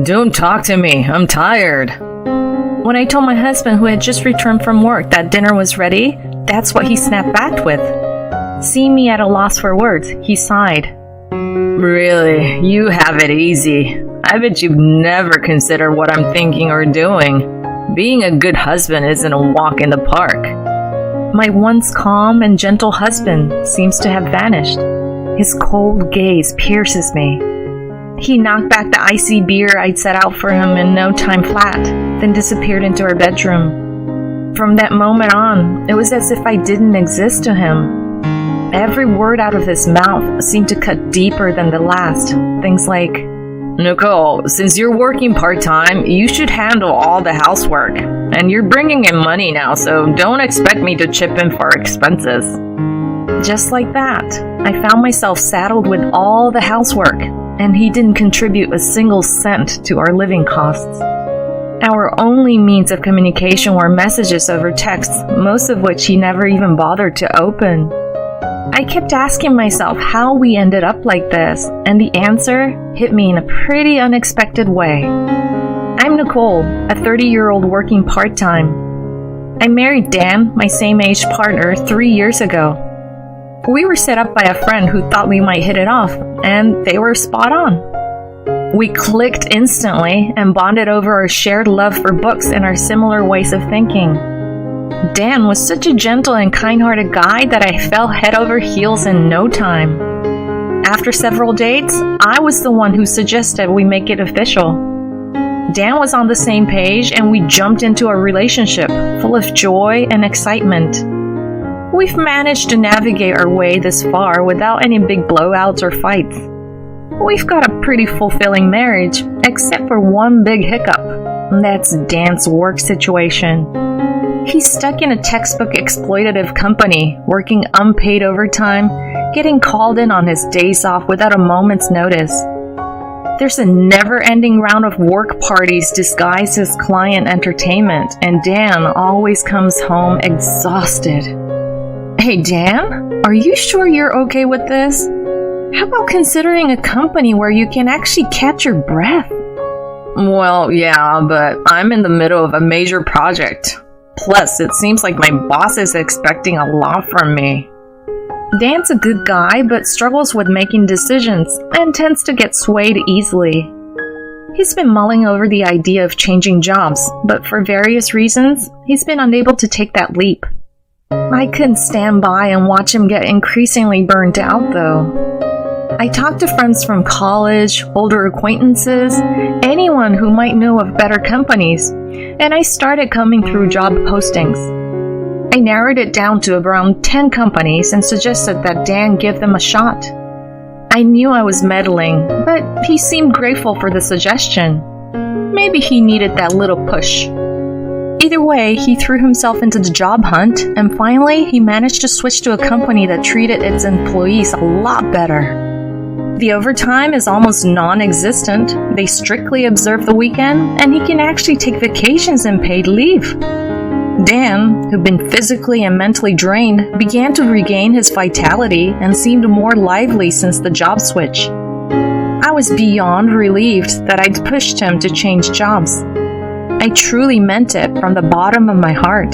Don't talk to me. I'm tired. When I told my husband, who had just returned from work, that dinner was ready, that's what he snapped back with. Seeing me at a loss for words, he sighed. Really? You have it easy. I bet you've never considered what I'm thinking or doing. Being a good husband isn't a walk in the park. My once calm and gentle husband seems to have vanished. His cold gaze pierces me. He knocked back the icy beer I'd set out for him in no time flat, then disappeared into our bedroom. From that moment on, it was as if I didn't exist to him. Every word out of his mouth seemed to cut deeper than the last. Things like, Nicole, since you're working part-time, you should handle all the housework. And you're bringing in money now, so don't expect me to chip in for expenses. Just like that, I found myself saddled with all the housework, and he didn't contribute a single cent to our living costs. Our only means of communication were messages over text, most of which he never even bothered to open. I kept asking myself how we ended up like this, and the answer hit me in a pretty unexpected way. I'm Nicole, a 30-year-old working part-time. I married Dan, my same-age partner, 3 years ago. We were set up by a friend who thought we might hit it off, and they were spot on. We clicked instantly and bonded over our shared love for books and our similar ways of thinking. Dan was such a gentle and kind-hearted guy that I fell head over heels in no time. After several dates, I was the one who suggested we make it official. Dan was on the same page, and we jumped into a relationship full of joy and excitement. We've managed to navigate our way this far without any big blowouts or fights. We've got a pretty fulfilling marriage, except for one big hiccup, and that's Dan's work situation. He's stuck in a textbook exploitative company, working unpaid overtime, getting called in on his days off without a moment's notice. There's a never-ending round of work parties disguised as client entertainment, and Dan always comes home exhausted. Hey Dan, are you sure you're okay with this? How about considering a company where you can actually catch your breath? Well, yeah, but I'm in the middle of a major project. Plus, it seems like my boss is expecting a lot from me. Dan's a good guy, but struggles with making decisions and tends to get swayed easily. He's been mulling over the idea of changing jobs, but for various reasons, he's been unable to take that leap. I couldn't stand by and watch him get increasingly burnt out, though. I talked to friends from college, older acquaintances, anyone who might know of better companies, and I started combing through job postings. I narrowed it down to around 10 companies and suggested that Dan give them a shot. I knew I was meddling, but he seemed grateful for the suggestion. Maybe he needed that little push. Either way, he threw himself into the job hunt, and finally, he managed to switch to a company that treated its employees a lot better. The overtime is almost non-existent, they strictly observe the weekend, and he can actually take vacations and paid leave. Dan, who'd been physically and mentally drained, began to regain his vitality and seemed more lively since the job switch. I was beyond relieved that I'd pushed him to change jobs. I truly meant it from the bottom of my heart.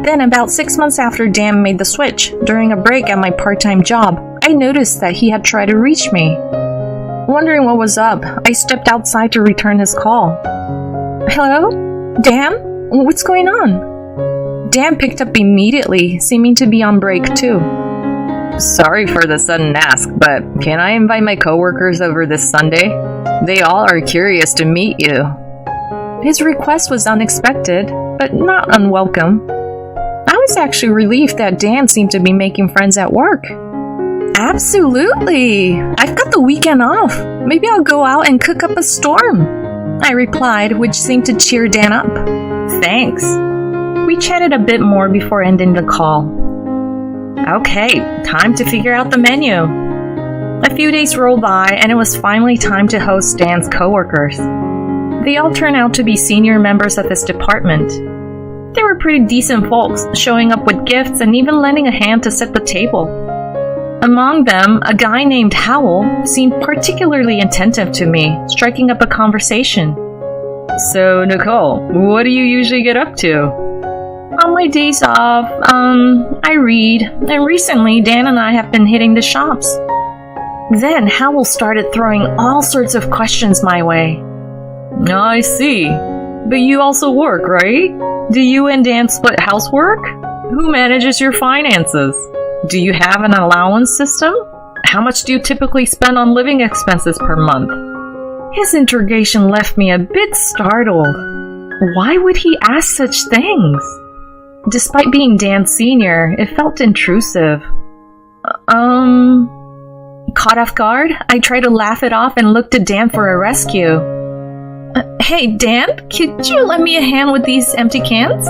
Then, about 6 months after Dan made the switch, during a break at my part-time job, I noticed that he had tried to reach me. Wondering what was up, I stepped outside to return his call. Hello? Dan? What's going on? Dan picked up immediately, seeming to be on break too. Sorry for the sudden ask, but can I invite my coworkers over this Sunday? They all are curious to meet you. His request was unexpected, but not unwelcome. I was actually relieved that Dan seemed to be making friends at work. Absolutely! I've got the weekend off. Maybe I'll go out and cook up a storm, I replied, which seemed to cheer Dan up. Thanks. We chatted a bit more before ending the call. Okay, time to figure out the menu. A few days rolled by, and it was finally time to host Dan's coworkers. They all turned out to be senior members of his department. They were pretty decent folks, showing up with gifts and even lending a hand to set the table. Among them, a guy named Howell seemed particularly attentive to me, striking up a conversation. So, Nicole, what do you usually get up to? On my days off, I read, and recently Dan and I have been hitting the shops. Then Howell started throwing all sorts of questions my way. I see. But you also work, right? Do you and Dan split housework? Who manages your finances? Do you have an allowance system? How much do you typically spend on living expenses per month? His interrogation left me a bit startled. Why would he ask such things? Despite being Dan's senior, it felt intrusive. Caught off guard, I tried to laugh it off and looked to Dan for a rescue. Hey, Dan, could you lend me a hand with these empty cans?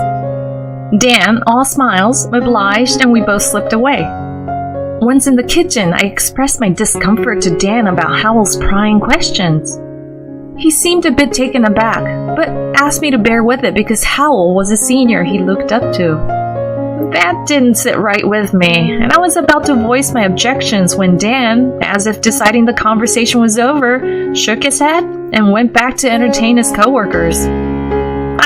Dan, all smiles, obliged, and we both slipped away. Once in the kitchen, I expressed my discomfort to Dan about Howell's prying questions. He seemed a bit taken aback, but asked me to bear with it because Howell was a senior he looked up to. That didn't sit right with me, and I was about to voice my objections when Dan, as if deciding the conversation was over, shook his head and went back to entertain his coworkers.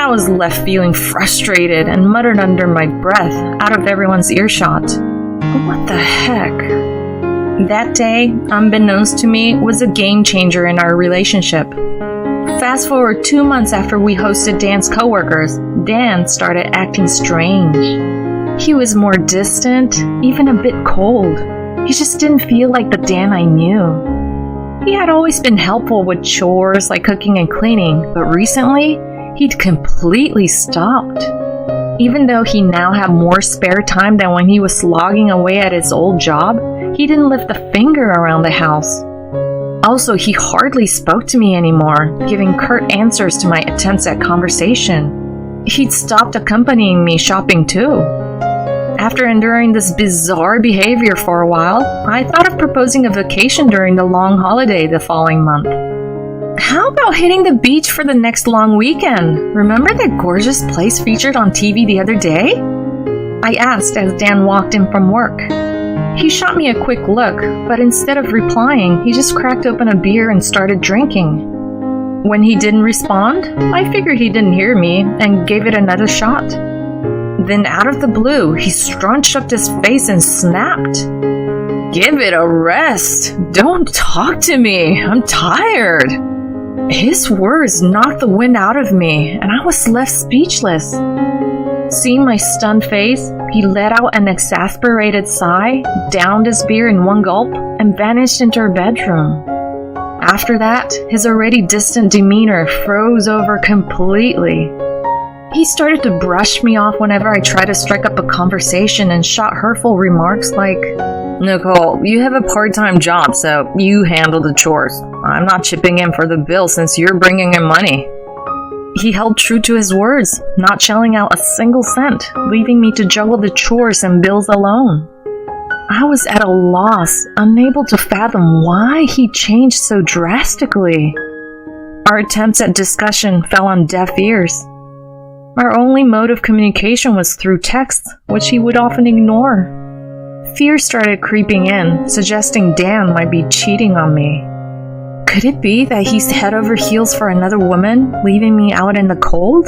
I was left feeling frustrated and muttered under my breath out of everyone's earshot. What the heck? That day, unbeknownst to me, was a game changer in our relationship. Fast forward 2 months after we hosted Dan's coworkers, Dan started acting strange. He was more distant, even a bit cold. He just didn't feel like the Dan I knew. He had always been helpful with chores like cooking and cleaning, but recently, he'd completely stopped. Even though he now had more spare time than when he was slogging away at his old job, he didn't lift a finger around the house. Also, he hardly spoke to me anymore, giving curt answers to my attempts at conversation. He'd stopped accompanying me shopping too. After enduring this bizarre behavior for a while, I thought of proposing a vacation during the long holiday the following month. How about hitting the beach for the next long weekend? Remember that gorgeous place featured on TV the other day? I asked as Dan walked in from work. He shot me a quick look, but instead of replying, he just cracked open a beer and started drinking. When he didn't respond, I figured he didn't hear me and gave it another shot. Then out of the blue, he scrunched up his face and snapped. Give it a rest. Don't talk to me. I'm tired. His words knocked the wind out of me, and I was left speechless. Seeing my stunned face, he let out an exasperated sigh, downed his beer in one gulp, and vanished into her bedroom. After that, his already distant demeanor froze over completely. He started to brush me off whenever I tried to strike up a conversation and shot hurtful remarks like, Nicole, you have a part-time job, so you handle the chores. I'm not chipping in for the bill since you're bringing in money. He held true to his words, not shelling out a single cent, leaving me to juggle the chores and bills alone. I was at a loss, unable to fathom why he changed so drastically. Our attempts at discussion fell on deaf ears. Our only mode of communication was through text, which he would often ignore. Fear started creeping in, suggesting Dan might be cheating on me. Could it be that he's head over heels for another woman, leaving me out in the cold?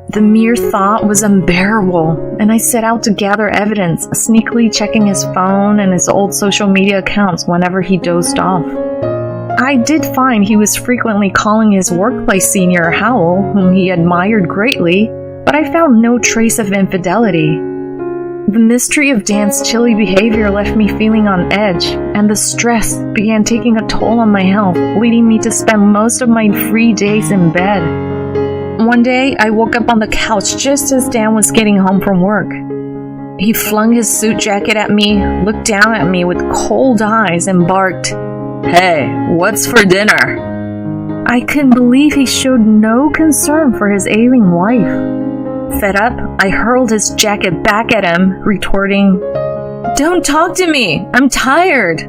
The mere thought was unbearable, and I set out to gather evidence, sneakily checking his phone and his old social media accounts whenever he dozed off. I did find he was frequently calling his workplace senior Howell, whom he admired greatly, but I found no trace of infidelity. The mystery of Dan's chilly behavior left me feeling on edge, and the stress began taking a toll on my health, leading me to spend most of my free days in bed. One day, I woke up on the couch just as Dan was getting home from work. He flung his suit jacket at me, looked down at me with cold eyes, and barked, "Hey, what's for dinner?" I couldn't believe he showed no concern for his ailing wife. Fed up, I hurled his jacket back at him, retorting, "Don't talk to me! I'm tired!"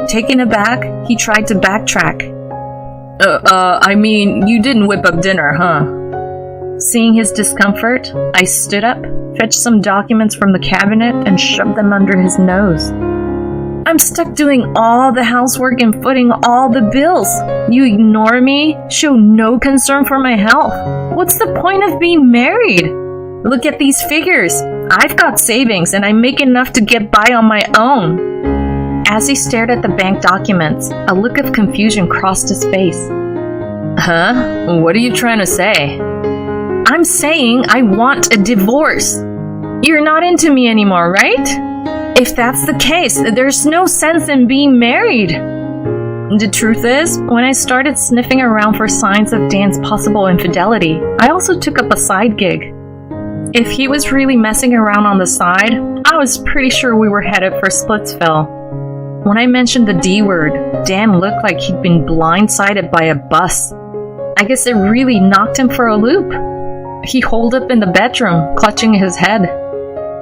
Taken aback, he tried to backtrack. I mean, you didn't whip up dinner, huh? Seeing his discomfort, I stood up, fetched some documents from the cabinet, and shoved them under his nose. I'm stuck doing all the housework and footing all the bills. You ignore me, show no concern for my health. What's the point of being married? Look at these figures. I've got savings and I make enough to get by on my own. As he stared at the bank documents, a look of confusion crossed his face. Huh? What are you trying to say? I'm saying I want a divorce. You're not into me anymore, right? If that's the case, there's no sense in being married. The truth is, when I started sniffing around for signs of Dan's possible infidelity, I also took up a side gig. If he was really messing around on the side, I was pretty sure we were headed for Splitsville. When I mentioned the D word, Dan looked like he'd been blindsided by a bus. I guess it really knocked him for a loop. He holed up in the bedroom, clutching his head.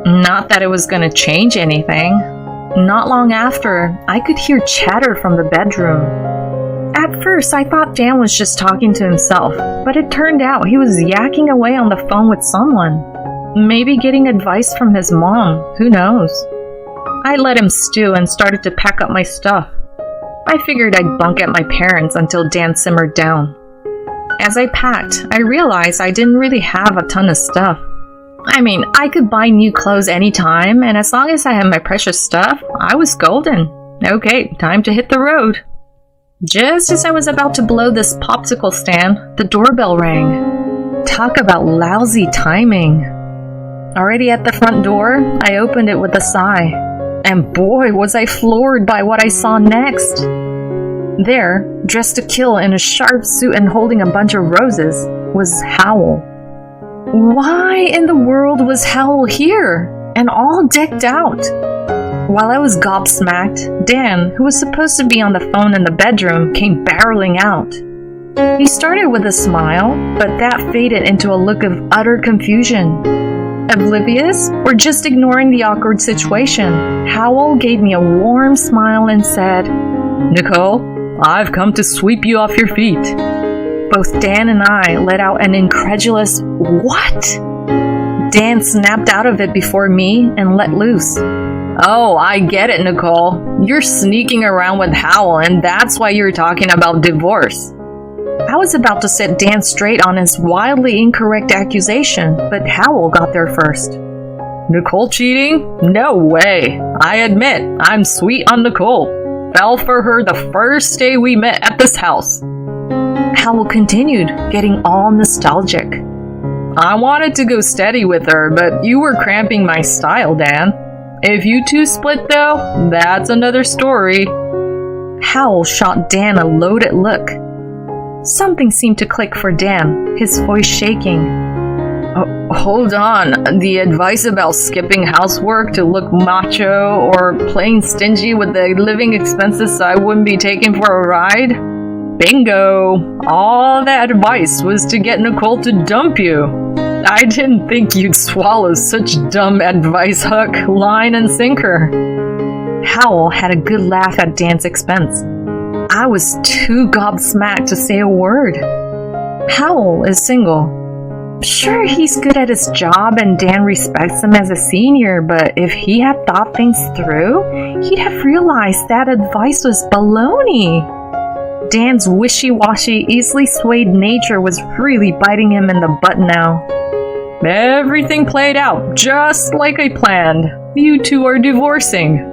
Not that it was going to change anything. Not long after, I could hear chatter from the bedroom. At first, I thought Dan was just talking to himself, but it turned out he was yakking away on the phone with someone. Maybe getting advice from his mom, who knows? I let him stew and started to pack up my stuff. I figured I'd bunk at my parents' until Dan simmered down. As I packed, I realized I didn't really have a ton of stuff. I mean, I could buy new clothes anytime, and as long as I had my precious stuff, I was golden. Okay, time to hit the road. Just as I was about to blow this popsicle stand, the doorbell rang. Talk about lousy timing. Already at the front door, I opened it with a sigh. And boy, was I floored by what I saw next. There, dressed to kill in a sharp suit and holding a bunch of roses, was Howell. Why in the world was Howell here, and all decked out? While I was gobsmacked, Dan, who was supposed to be on the phone in the bedroom, came barreling out. He started with a smile, but that faded into a look of utter confusion. Oblivious, or just ignoring the awkward situation, Howell gave me a warm smile and said, "Nicole, I've come to sweep you off your feet." Both Dan and I let out an incredulous, "What?" Dan snapped out of it before me and let loose. "Oh, I get it, Nicole. You're sneaking around with Howell, and that's why you're talking about divorce." I was about to set Dan straight on his wildly incorrect accusation, but Howell got there first. "Nicole cheating? No way. I admit, I'm sweet on Nicole. Fell for her the first day we met at this house." Howell continued, getting all nostalgic. "I wanted to go steady with her, but you were cramping my style, Dan. If you two split though, that's another story." Howell shot Dan a loaded look. Something seemed to click for Dan, his voice shaking. Hold on, the advice about skipping housework to look macho or playing stingy with the living expenses so I wouldn't be taken for a ride? Bingo! All that advice was to get Nicole to dump you. I didn't think you'd swallow such dumb advice, hook, line, and sinker. Howell had a good laugh at Dan's expense. I was too gobsmacked to say a word. Howell is single. Sure, he's good at his job and Dan respects him as a senior, but if he had thought things through, he'd have realized that advice was baloney. Dan's wishy-washy, easily swayed nature was really biting him in the butt now. Everything played out just like I planned. You two are divorcing.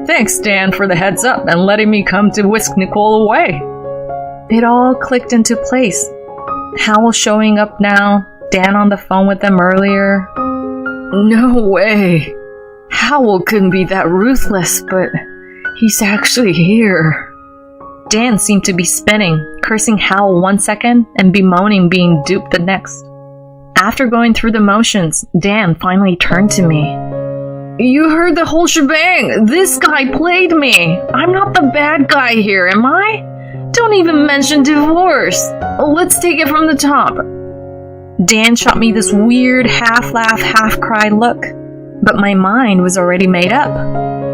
Thanks, Dan, for the heads up and letting me come to whisk Nicole away. It all clicked into place. Howell showing up now, Dan on the phone with them earlier. No way. Howell couldn't be that ruthless, but he's actually here. Dan seemed to be spinning, cursing Howell one second and bemoaning being duped the next. After going through the motions, Dan finally turned to me. You heard the whole shebang. This guy played me. I'm not the bad guy here, am I? Don't even mention divorce. Let's take it from the top. Dan shot me this weird half-laugh, half-cry look, but my mind was already made up.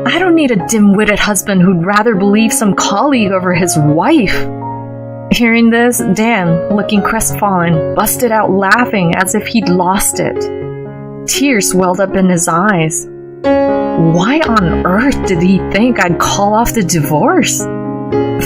I don't need a dim-witted husband who'd rather believe some colleague over his wife. Hearing this, Dan, looking crestfallen, busted out laughing as if he'd lost it. Tears welled up in his eyes. Why on earth did he think I'd call off the divorce?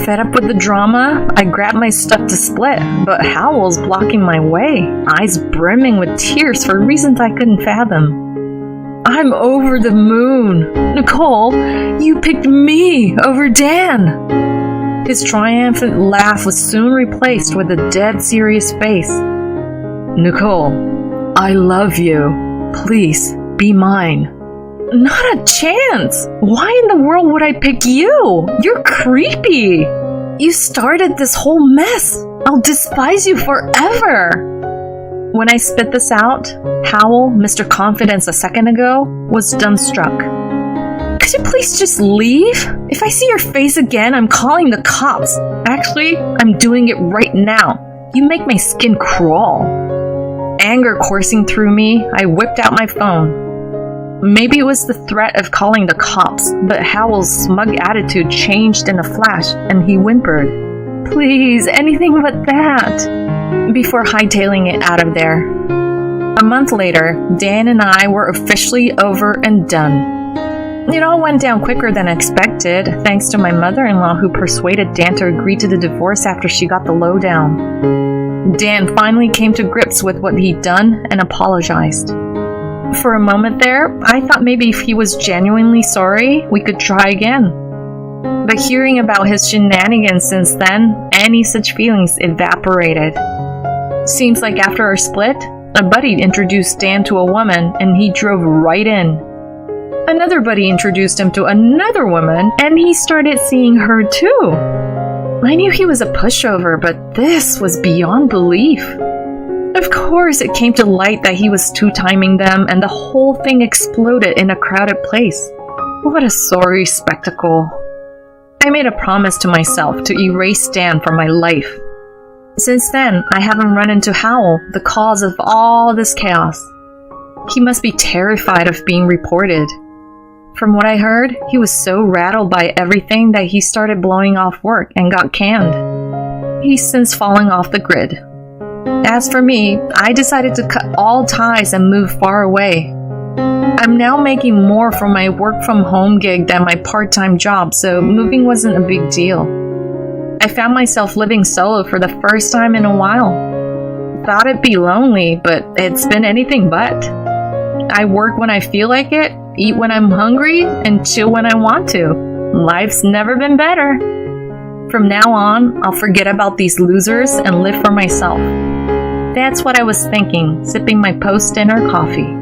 Fed up with the drama, I grabbed my stuff to split, but Howell's blocking my way, eyes brimming with tears for reasons I couldn't fathom. I'm over the moon. Nicole, you picked me over Dan. His triumphant laugh was soon replaced with a dead serious face. Nicole, I love you. Please, be mine. Not a chance! Why in the world would I pick you? You're creepy! You started this whole mess! I'll despise you forever! When I spit this out, Howell, Mr. Confidence a second ago, was dumbstruck. Could you please just leave? If I see your face again, I'm calling the cops. Actually, I'm doing it right now. You make my skin crawl. Anger coursing through me, I whipped out my phone. Maybe it was the threat of calling the cops, but Howell's smug attitude changed in a flash, and he whimpered, "Please, anything but that," before hightailing it out of there. A month later, Dan and I were officially over and done. It all went down quicker than expected, thanks to my mother-in-law who persuaded Dan to agree to the divorce after she got the lowdown. Dan finally came to grips with what he'd done and apologized. For a moment there, I thought maybe if he was genuinely sorry, we could try again. But hearing about his shenanigans since then, any such feelings evaporated. Seems like after our split, a buddy introduced Dan to a woman and he drove right in. Another buddy introduced him to another woman and he started seeing her too. I knew he was a pushover, but this was beyond belief. Of course, it came to light that he was two-timing them, and the whole thing exploded in a crowded place. What a sorry spectacle. I made a promise to myself to erase Dan from my life. Since then, I haven't run into Howell, the cause of all this chaos. He must be terrified of being reported. From what I heard, he was so rattled by everything that he started blowing off work and got canned. He's since fallen off the grid. As for me, I decided to cut all ties and move far away. I'm now making more from my work-from-home gig than my part-time job, so moving wasn't a big deal. I found myself living solo for the first time in a while. Thought it'd be lonely, but it's been anything but. I work when I feel like it, eat when I'm hungry, and chill when I want to. Life's never been better. From now on, I'll forget about these losers and live for myself. That's what I was thinking, sipping my post-dinner coffee.